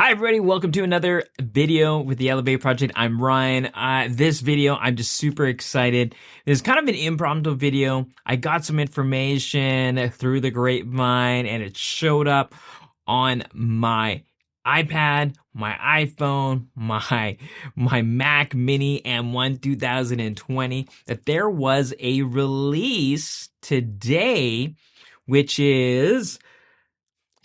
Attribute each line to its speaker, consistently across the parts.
Speaker 1: Hi everybody, welcome to another video with the Elevate Project. I'm Ryan. This video, I'm just super excited. This is kind of an impromptu video. I got some information through the grapevine and it showed up on my iPad, my iPhone, my Mac Mini M1 2020 that there was a release today, which is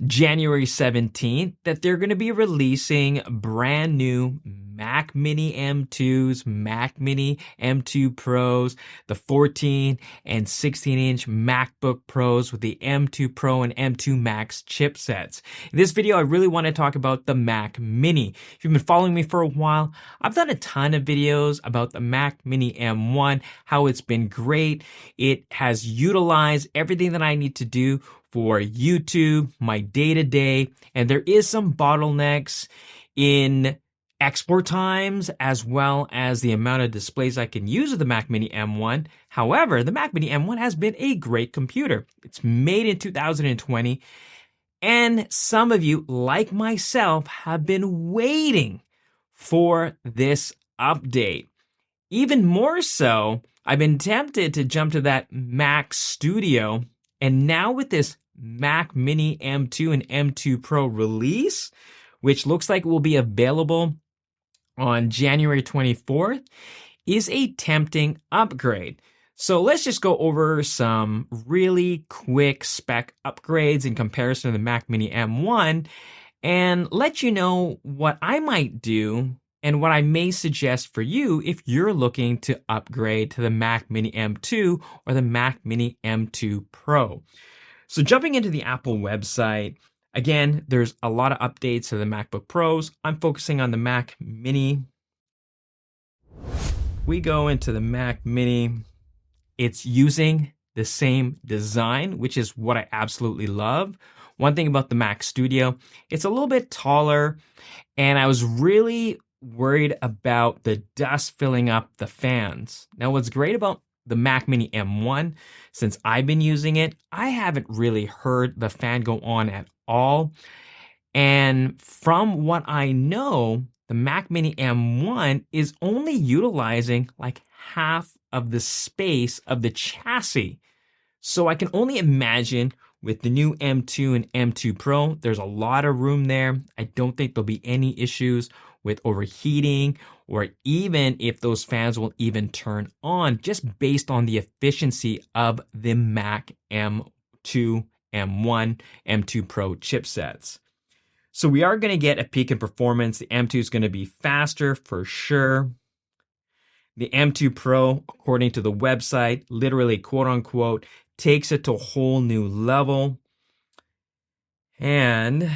Speaker 1: January 17th, that they're going to be releasing brand new Mac Mini M2s, Mac Mini M2 Pros, the 14 and 16-inch MacBook Pros with the M2 Pro and M2 Max chipsets. In this video, I really want to talk about the Mac Mini. If you've been following me for a while, I've done a ton of videos about the Mac Mini M1, how it's been great. It has utilized everything that I need to do for YouTube, my day-to-day, and there is some bottlenecks in export times as well as the amount of displays I can use with the Mac Mini M1. However, the Mac Mini M1 has been a great computer. It's made in 2020, and some of you, like myself, have been waiting for this update. Even more so, I've been tempted to jump to that Mac Studio, and now with this Mac Mini M2 and M2 Pro release, which looks like it will be available on January 24th, is a tempting upgrade. So let's just go over some really quick spec upgrades in comparison to the Mac Mini M1 and let you know what I might do and what I may suggest for you if you're looking to upgrade to the Mac Mini M2 or the Mac Mini M2 Pro. So jumping into the Apple website, again, there's a lot of updates to the MacBook Pros. I'm focusing on the Mac Mini. We go into the Mac Mini. It's using the same design, which is what I absolutely love. One thing about the Mac Studio, it's a little bit taller, and I was really worried about the dust filling up the fans. Now, what's great about the Mac Mini M1, since I've been using it, I haven't really heard the fan go on at all. And from what I know, the Mac Mini M1 is only utilizing like half of the space of the chassis. So I can only imagine with the new M2 and M2 Pro, there's a lot of room there. I don't think there'll be any issues with overheating or even if those fans will even turn on just based on the efficiency of the Mac M2, M1, M2 Pro chipsets. So we are going to get a peak in performance. The M2 is going to be faster for sure. The M2 Pro, according to the website, literally quote unquote, takes it to a whole new level. And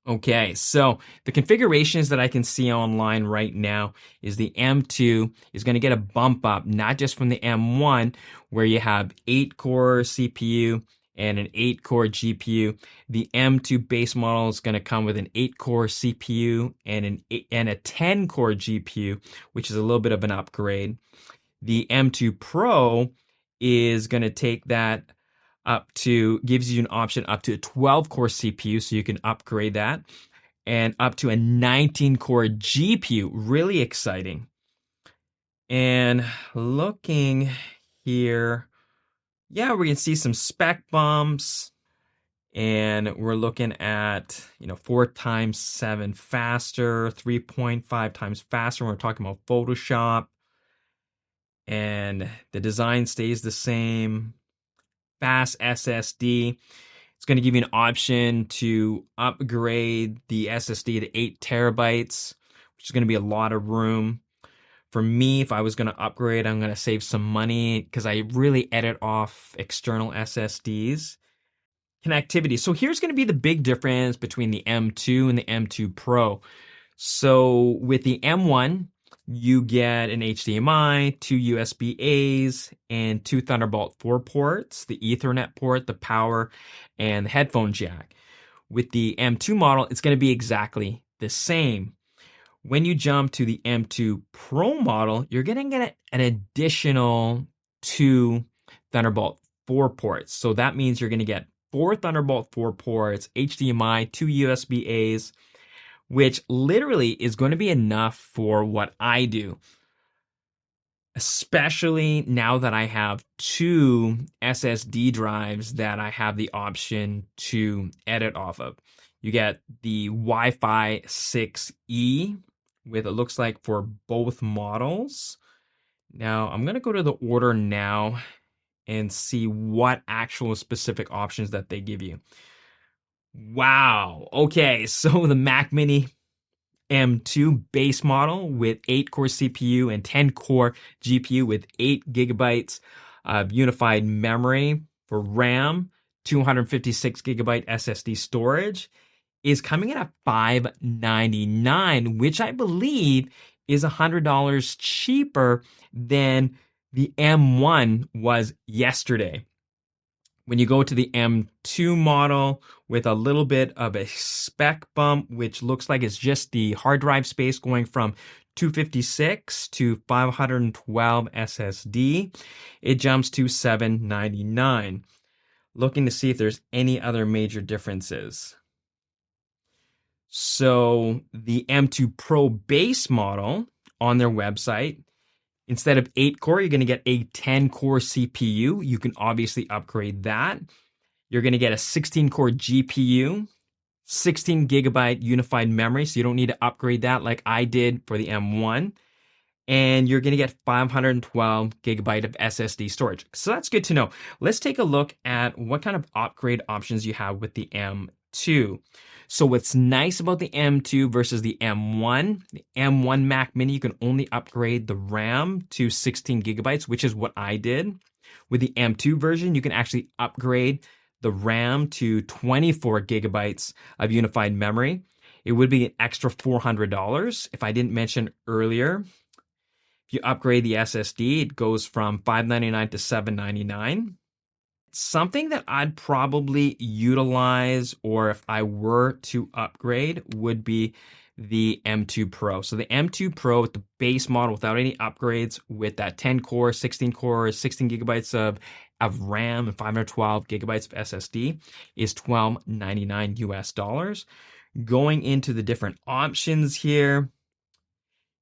Speaker 1: okay, so the configurations that I can see online right now is the M2 is going to get a bump up, not just from the M1, where you have 8-core CPU and an 8-core GPU. The M2 base model is going to come with an 8-core CPU and a 10-core GPU, which is a little bit of an upgrade. The M2 Pro is going to take that up to, gives you an option up to a 12-core CPU, so you can upgrade that, and up to a 19-core GPU. Really exciting. And looking here, yeah, we can see some spec bumps, and we're looking at 4 times 7 faster, 3.5 times faster when we're talking about Photoshop, and the design stays the same. Fast SSD. It's going to give you an option to upgrade the SSD to 8 terabytes, which is going to be a lot of room. For me, if I was going to upgrade, I'm going to save some money because I really edit off external SSDs. Connectivity. So here's going to be the big difference between the M2 and the M2 Pro. So with the M1, you get an HDMI, 2 USB-As, and 2 Thunderbolt 4 ports, the Ethernet port, the power, and the headphone jack. With the M2 model, it's going to be exactly the same. When you jump to the M2 Pro model, you're going to get an additional 2 Thunderbolt 4 ports. So that means you're going to get 4 Thunderbolt 4 ports, HDMI, 2 USB-As, which literally is going to be enough for what I do. Especially now that I have 2 SSD drives that I have the option to edit off of. You get the Wi-Fi 6E with, it looks like, for both models. Now I'm going to go to the order now and see what actual specific options that they give you. Wow. Okay, so the Mac Mini M2 base model with 8-core CPU and 10-core GPU with 8 gigabytes of unified memory for RAM, 256 gigabyte SSD storage is coming in at $599, which I believe is $100 cheaper than the M1 was yesterday. When you go to the M2 model with a little bit of a spec bump, which looks like it's just the hard drive space going from 256 to 512 SSD, it jumps to $799. Looking to see if there's any other major differences. So the M2 Pro base model on their website, instead of 8-core, you're going to get a 10-core CPU. You can obviously upgrade that. You're going to get a 16-core GPU, 16 gigabyte unified memory, so you don't need to upgrade that like I did for the M1. And you're going to get 512 gigabyte of SSD storage. So that's good to know. Let's take a look at what kind of upgrade options you have with the M2. So what's nice about the M2 versus the M1 Mac Mini, you can only upgrade the RAM to 16 gigabytes, which is what I did. With the M2 version, you can actually upgrade the RAM to 24 gigabytes of unified memory. It would be an extra $400. If I didn't mention earlier, if you upgrade the SSD, it goes from $599 to $799. Something that I'd probably utilize, or if I were to upgrade, would be the M2 Pro. So the M2 Pro with the base model without any upgrades, with that 10 core, 16 core, 16 gigabytes of RAM and 512 gigabytes of SSD is $1,299 US. Going into the different options here,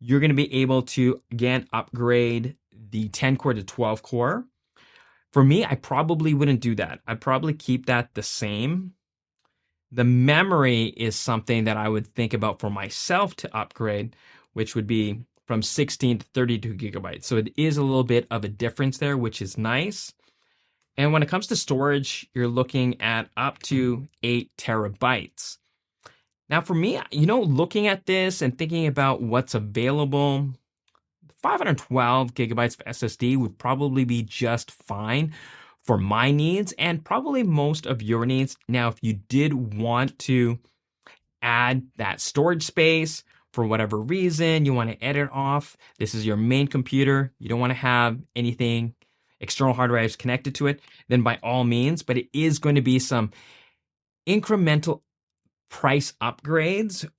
Speaker 1: you're going to be able to, again, upgrade the 10 core to 12 core. For me, I probably wouldn't do that. I'd probably keep that the same. The memory is something that I would think about for myself to upgrade, which would be from 16 to 32 gigabytes. So it is a little bit of a difference there, which is nice. And when it comes to storage, you're looking at up to 8 terabytes. Now for me, looking at this and thinking about what's available, 512 gigabytes of SSD would probably be just fine for my needs and probably most of your needs. Now, if you did want to add that storage space for whatever reason, you want to edit off, this is your main computer, you don't want to have anything, external hard drives connected to it, then by all means, but it is going to be some incremental price upgrades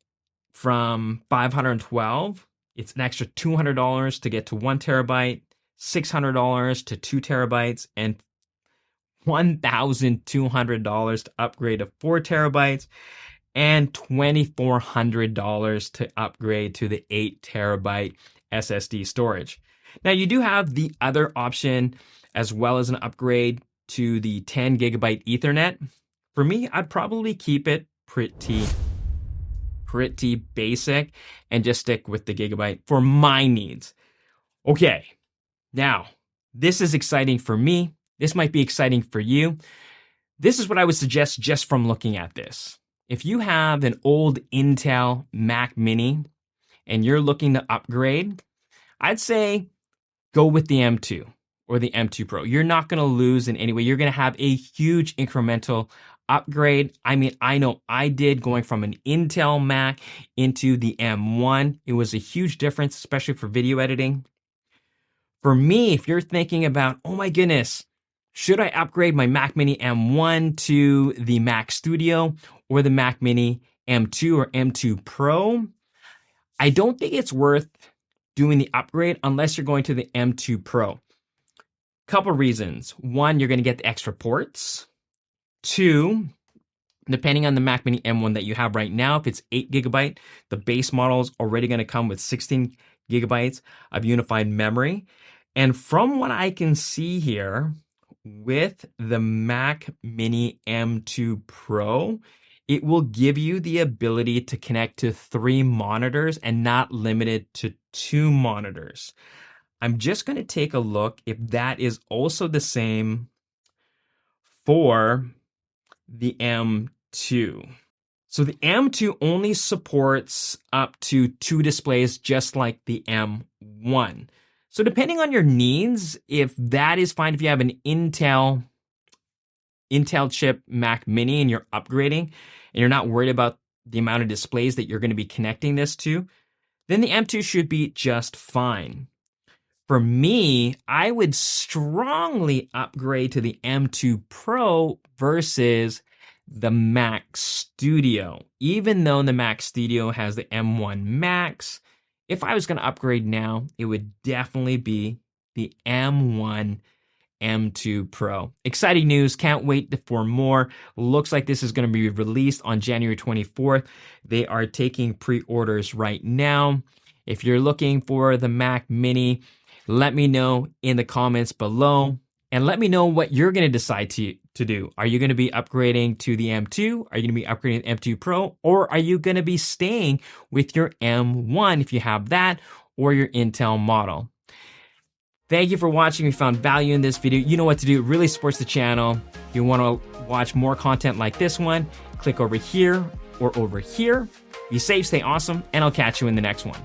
Speaker 1: from 512. It's an extra $200 to get to 1 terabyte, $600 to 2 terabytes, and $1,200 to upgrade to 4 terabytes, and $2,400 to upgrade to the 8 terabyte SSD storage. Now, you do have the other option as well as an upgrade to the 10 gigabyte Ethernet. For me, I'd probably keep it pretty basic and just stick with the gigabyte for my needs. Okay, now this is exciting for me. This might be exciting for you. This is what I would suggest just from looking at this. If you have an old Intel Mac Mini and you're looking to upgrade, I'd say go with the M2 or the M2 Pro. You're not going to lose in any way. You're going to have a huge incremental upgrade. I mean, I know I did, going from an Intel Mac into the M1. It was a huge difference, especially for video editing. For me, if you're thinking about, oh my goodness, should I upgrade my Mac Mini M1 to the Mac Studio or the Mac Mini M2 or M2 Pro? I don't think it's worth doing the upgrade unless you're going to the M2 Pro. Couple reasons. One, you're going to get the extra ports. 2, depending on the Mac Mini M1 that you have right now, if it's 8 GB, the base model is already going to come with 16 GB of unified memory. And from what I can see here, with the Mac Mini M2 Pro, it will give you the ability to connect to 3 monitors and not limited to 2 monitors. I'm just going to take a look if that is also the same for the M2. So the M2 only supports up to 2 displays, just like the M1. So depending on your needs, if that is fine, if you have an Intel chip Mac Mini and you're upgrading and you're not worried about the amount of displays that you're going to be connecting this to, then the M2 should be just fine. For me, I would strongly upgrade to the M2 Pro versus the Mac Studio. Even though the Mac Studio has the M1 Max, if I was going to upgrade now, it would definitely be the M1 M2 Pro. Exciting news. Can't wait for more. Looks like this is going to be released on January 24th. They are taking pre-orders right now. If you're looking for the Mac Mini, let me know in the comments below. And let me know what you're going to decide to do. Are you going to be upgrading to the M2? Are you going to be upgrading to the M2 Pro? Or are you going to be staying with your M1 if you have that, or your Intel model? Thank you for watching. If you found value in this video, you know what to do. It really supports the channel. If you want to watch more content like this one, click over here or over here. Be safe, stay awesome, and I'll catch you in the next one.